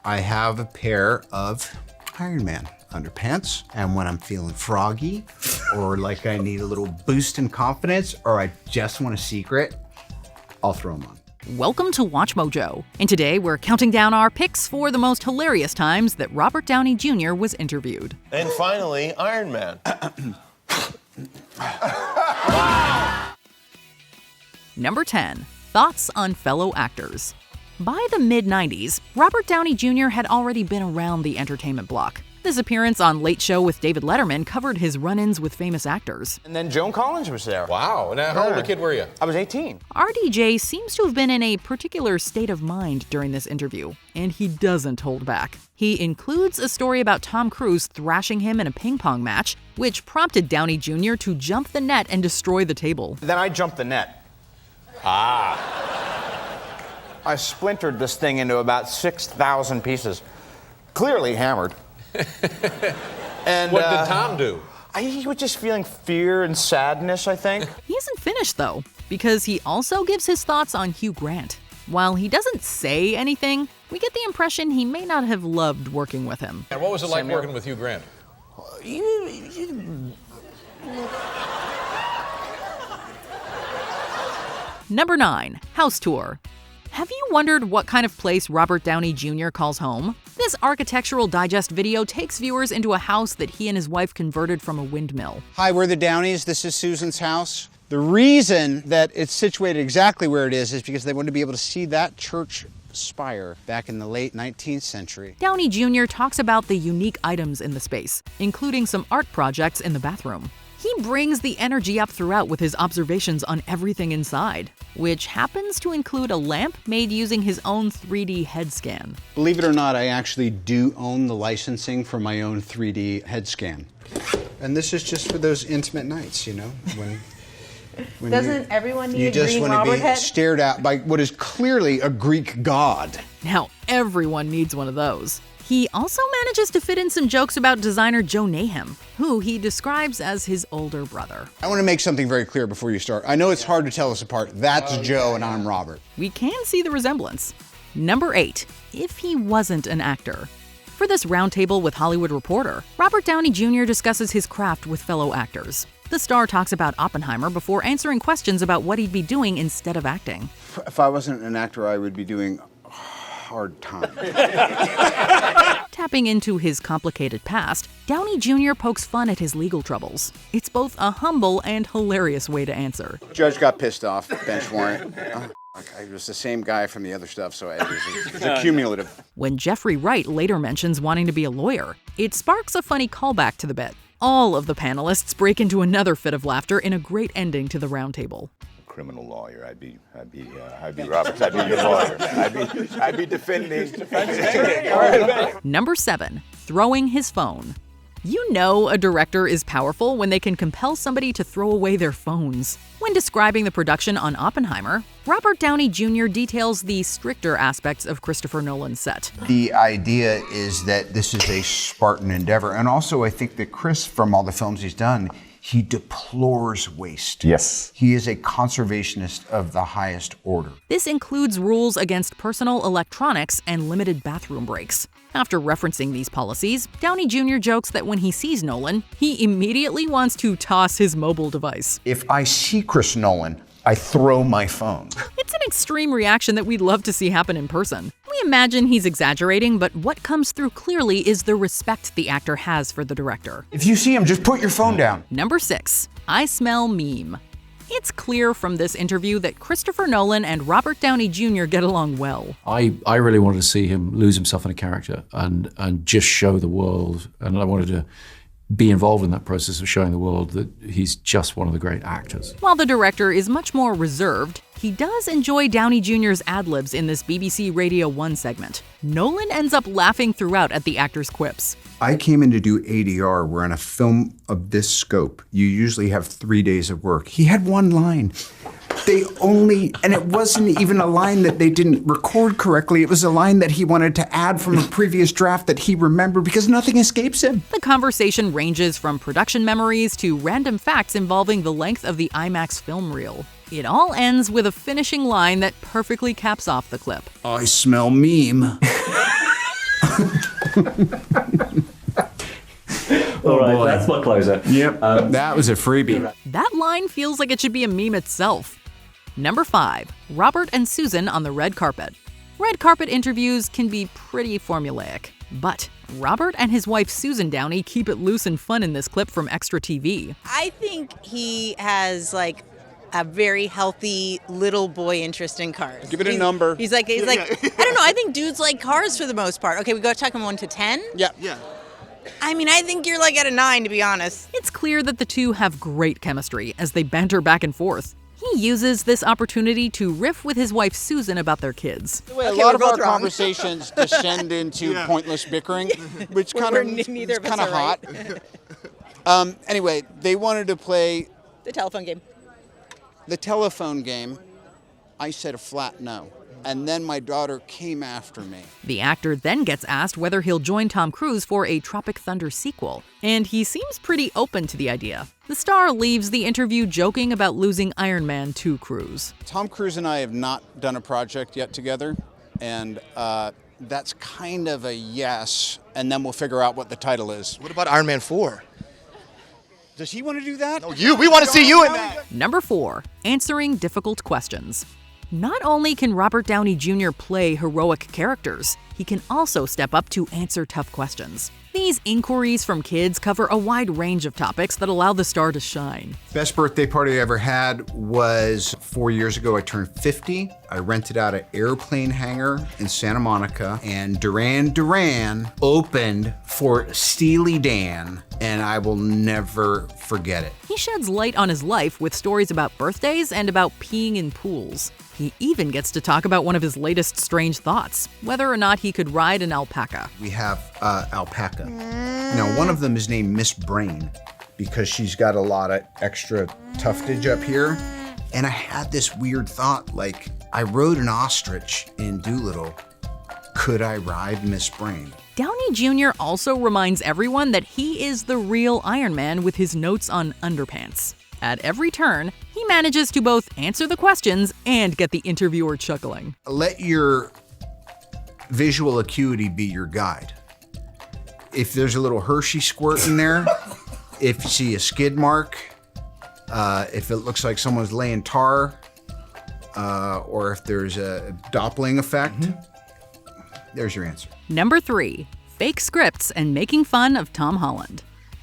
I have a pair of Iron Man underpants, and when I'm feeling froggy or like I need a little boost in confidence or I just want a secret, I'll throw them on. Welcome to Watch Mojo, and today we're counting down our picks for the most hilarious times that Robert Downey Jr. was interviewed. And finally, Iron Man. Number 10. Thoughts on fellow actors. By the mid-90s, Robert Downey Jr. had already been around the entertainment block. His appearance on Late Show with David Letterman covered his run-ins with famous actors. And then Joan Collins was there. Wow. Now, how old a kid were you? I was 18. RDJ seems to have been in a particular state of mind during this interview, and he doesn't hold back. He includes a story about Tom Cruise thrashing him in a ping pong match, which prompted Downey Jr. to jump the net and destroy the table. Then I jumped the net. I splintered this thing into about 6,000 pieces. Clearly hammered. And What did Tom do? He was just feeling fear and sadness, I think. He isn't finished, though, because he also gives his thoughts on Hugh Grant. While he doesn't say anything, we get the impression he may not have loved working with him. And what was it like working with Hugh Grant? Number 9. House Tour. Have you wondered what kind of place Robert Downey Jr. calls home? This Architectural Digest video takes viewers into a house that he and his wife converted from a windmill. Hi, we're the Downeys. This is Susan's house. The reason that it's situated exactly where it is because they wanted to be able to see that church spire back in the late 19th century. Downey Jr. talks about the unique items in the space, including some art projects in the bathroom. He brings the energy up throughout with his observations on everything inside, which happens to include a lamp made using his own 3D head scan. Believe it or not, I actually do own the licensing for my own 3D head scan. And this is just for those intimate nights, you know, when Doesn't everyone need you a just green want to Robert be head? stared at by what is clearly a Greek god. Now, everyone needs one of those. He also manages to fit in some jokes about designer Joe Nahum, who he describes as his older brother. I want to make something very clear before you start. I know it's hard to tell us apart. That's Joe and I'm Robert. We can see the resemblance. Number 8. If he wasn't an actor. For this roundtable with Hollywood Reporter, Robert Downey Jr. discusses his craft with fellow actors. The star talks about Oppenheimer before answering questions about what he'd be doing instead of acting. If I wasn't an actor, I would be doing hard time. Tapping into his complicated past, Downey Jr. pokes fun at his legal troubles. It's both a humble and hilarious way to answer. Judge got pissed off, bench warrant. It was the same guy from the other stuff, so it's accumulative. When Jeffrey Wright later mentions wanting to be a lawyer, it sparks a funny callback to the bit. All of the panelists break into another fit of laughter in a great ending to the roundtable. Criminal lawyer. I'd be Robert. I'd be your lawyer. I'd be defending. Number 7. Throwing his phone. You know a director is powerful when they can compel somebody to throw away their phones. When describing the production on Oppenheimer, Robert Downey Jr. details the stricter aspects of Christopher Nolan's set. The idea is that this is a Spartan endeavor. And also, I think that Chris, from all the films he's done, he deplores waste. Yes. He is a conservationist of the highest order. This includes rules against personal electronics and limited bathroom breaks. After referencing these policies, Downey Jr. jokes that when he sees Nolan, he immediately wants to toss his mobile device. If I see Chris Nolan, I throw my phone. It's an extreme reaction that we'd love to see happen in person. We imagine he's exaggerating, but what comes through clearly is the respect the actor has for the director. If you see him, just put your phone down. Number 6. I smell meme. It's clear from this interview that Christopher Nolan and Robert Downey Jr. get along well. I really wanted to see him lose himself in a character and just show the world, and I wanted to be involved in that process of showing the world that he's just one of the great actors. While the director is much more reserved, he does enjoy Downey Jr.'s ad-libs in this BBC Radio 1 segment. Nolan ends up laughing throughout at the actor's quips. I came in to do ADR, where on a film of this scope, you usually have 3 days of work. He had one line. And it wasn't even a line that they didn't record correctly. It was a line that he wanted to add from a previous draft that he remembered because nothing escapes him. The conversation ranges from production memories to random facts involving the length of the IMAX film reel. It all ends with a finishing line that perfectly caps off the clip. I smell meme. All right, that's my closer. Yep, that was a freebie. That line feels like it should be a meme itself. Number 5. Robert and Susan on the red carpet. Red carpet interviews can be pretty formulaic, but Robert and his wife Susan Downey keep it loose and fun in this clip from Extra TV. I think he has like a very healthy little boy interest in cars. Give it a number. He's like, I don't know. I think dudes like cars for the most part. Okay, we go talk him 1 to 10. Yeah. I mean, I think you're like at a 9, to be honest. It's clear that the two have great chemistry as they banter back and forth. He uses this opportunity to riff with his wife Susan about their kids. A lot of our conversations descend into pointless bickering, which kind of hot. Anyway, they wanted to play The telephone game. the telephone game. I said a flat no. And then my daughter came after me. The actor then gets asked whether he'll join Tom Cruise for a Tropic Thunder sequel, and he seems pretty open to the idea. The star leaves the interview joking about losing Iron Man to Cruise. Tom Cruise and I have not done a project yet together, and that's kind of a yes, and then we'll figure out what the title is. What about Iron Man 4? Does he want to do that? No, we want to see you in that. Number 4. Answering difficult questions. Not only can Robert Downey Jr. play heroic characters, he can also step up to answer tough questions. These inquiries from kids cover a wide range of topics that allow the star to shine. Best birthday party I ever had was 4 years ago. I turned 50. I rented out an airplane hangar in Santa Monica, and Duran Duran opened for Steely Dan, and I will never forget it. He sheds light on his life with stories about birthdays and about peeing in pools. He even gets to talk about one of his latest strange thoughts, whether or not he could ride an alpaca. We have alpaca. Now, one of them is named Miss Brain because she's got a lot of extra tuftage up here. And I had this weird thought, like, I rode an ostrich in Doolittle. Could I ride Miss Brain? Downey Jr. also reminds everyone that he is the real Iron Man with his notes on underpants. At every turn, he manages to both answer the questions and get the interviewer chuckling. Let your visual acuity be your guide. If there's a little Hershey squirt in there, if you see a skid mark, if it looks like someone's laying tar, or if there's a Doppling effect, there's your answer. Number 3. Fake scripts and making fun of Tom Holland.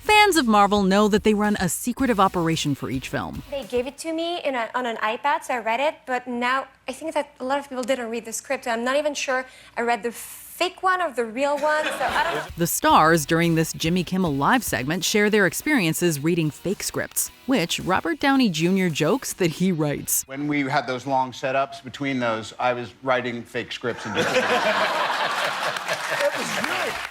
Fans of Marvel know that they run a secretive operation for each film. They gave it to me on an iPad, so I read it, but now I think that a lot of people didn't read the script. I'm not even sure I read the fake one or the real one, so I don't know. The stars during this Jimmy Kimmel Live segment share their experiences reading fake scripts, which Robert Downey Jr. jokes that he writes. When we had those long setups between those, I was writing fake scripts and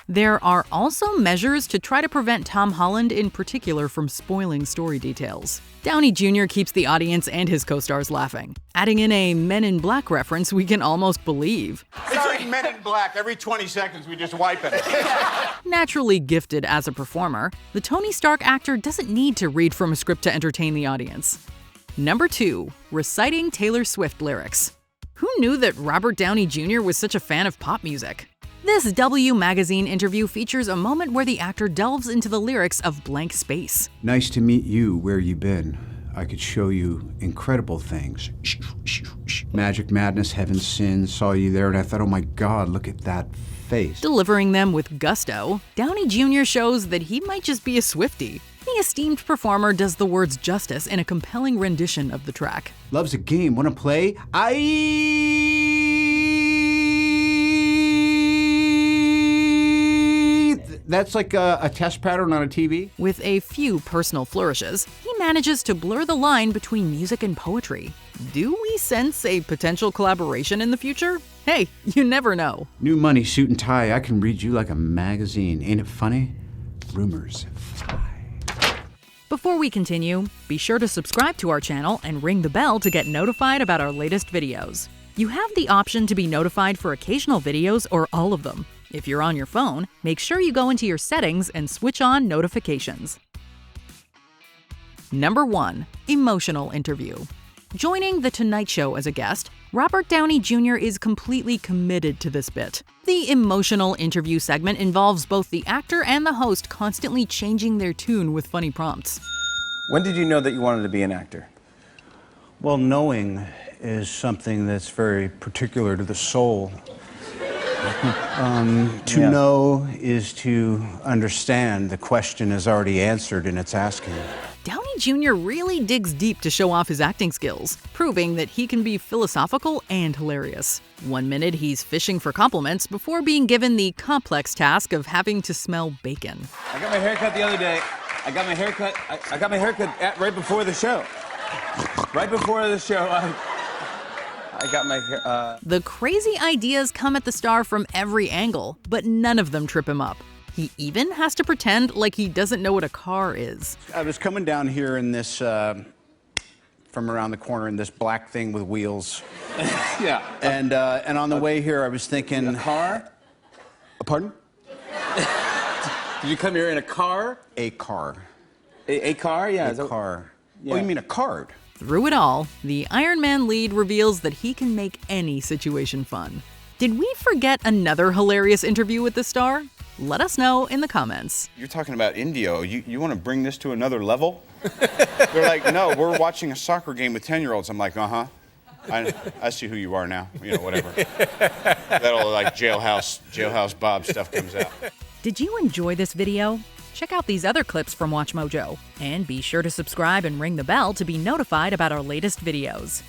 There are also measures to try to prevent Tom Holland in particular from spoiling story details. Downey Jr. keeps the audience and his co-stars laughing. Adding in a Men in Black reference we can almost believe. It's like Men in Black. Every 20 seconds, we just wipe it. Naturally gifted as a performer, the Tony Stark actor doesn't need to read from a script to entertain the audience. Number 2. Reciting Taylor Swift lyrics. Who knew that Robert Downey Jr. was such a fan of pop music? This W magazine interview features a moment where the actor delves into the lyrics of Blank Space. Nice to meet you, where you been? I could show you incredible things. Magic, madness, heaven, sin, saw you there, and I thought, oh my God, look at that face. Delivering them with gusto, Downey Jr. shows that he might just be a Swiftie. The esteemed performer does the words justice in a compelling rendition of the track. Love's a game, wanna play? That's like a test pattern on a TV. With a few personal flourishes, he manages to blur the line between music and poetry. Do we sense a potential collaboration in the future? Hey, you never know. New money, suit and tie, I can read you like a magazine. Ain't it funny? Rumors fly. Before we continue, be sure to subscribe to our channel and ring the bell to get notified about our latest videos. You have the option to be notified for occasional videos or all of them. If you're on your phone, make sure you go into your settings and switch on notifications. Number 1. Emotional interview. Joining The Tonight Show as a guest, Robert Downey Jr. is completely committed to this bit. The emotional interview segment involves both the actor and the host constantly changing their tune with funny prompts. When did you know that you wanted to be an actor? Well, knowing is something that's very particular to the soul. To know is to understand. The question is already answered in its asking. Downey Jr. really digs deep to show off his acting skills, proving that he can be philosophical and hilarious. One minute he's fishing for compliments before being given the complex task of having to smell bacon. I got my haircut the other day. I got my haircut right before the show. Right before the show, I got my hair. The crazy ideas come at the star from every angle, but none of them trip him up. He even has to pretend like he doesn't know what a car is. I was coming down here in this, from around the corner in this black thing with wheels. Yeah. And on the way here, I was thinking... A car? Pardon? Did you come here in a car? A car. A car? Yeah. A car. Yeah. Oh, you mean a card? Through it all, the Iron Man lead reveals that he can make any situation fun. Did we forget another hilarious interview with the star? Let us know in the comments. You're talking about Indio. You want to bring this to another level? They're like, no, we're watching a soccer game with 10-year-olds. I'm like, uh-huh. I see who you are now. You know, whatever. That'll like jailhouse Bob stuff comes out. Did you enjoy this video? Check out these other clips from WatchMojo. And be sure to subscribe and ring the bell to be notified about our latest videos.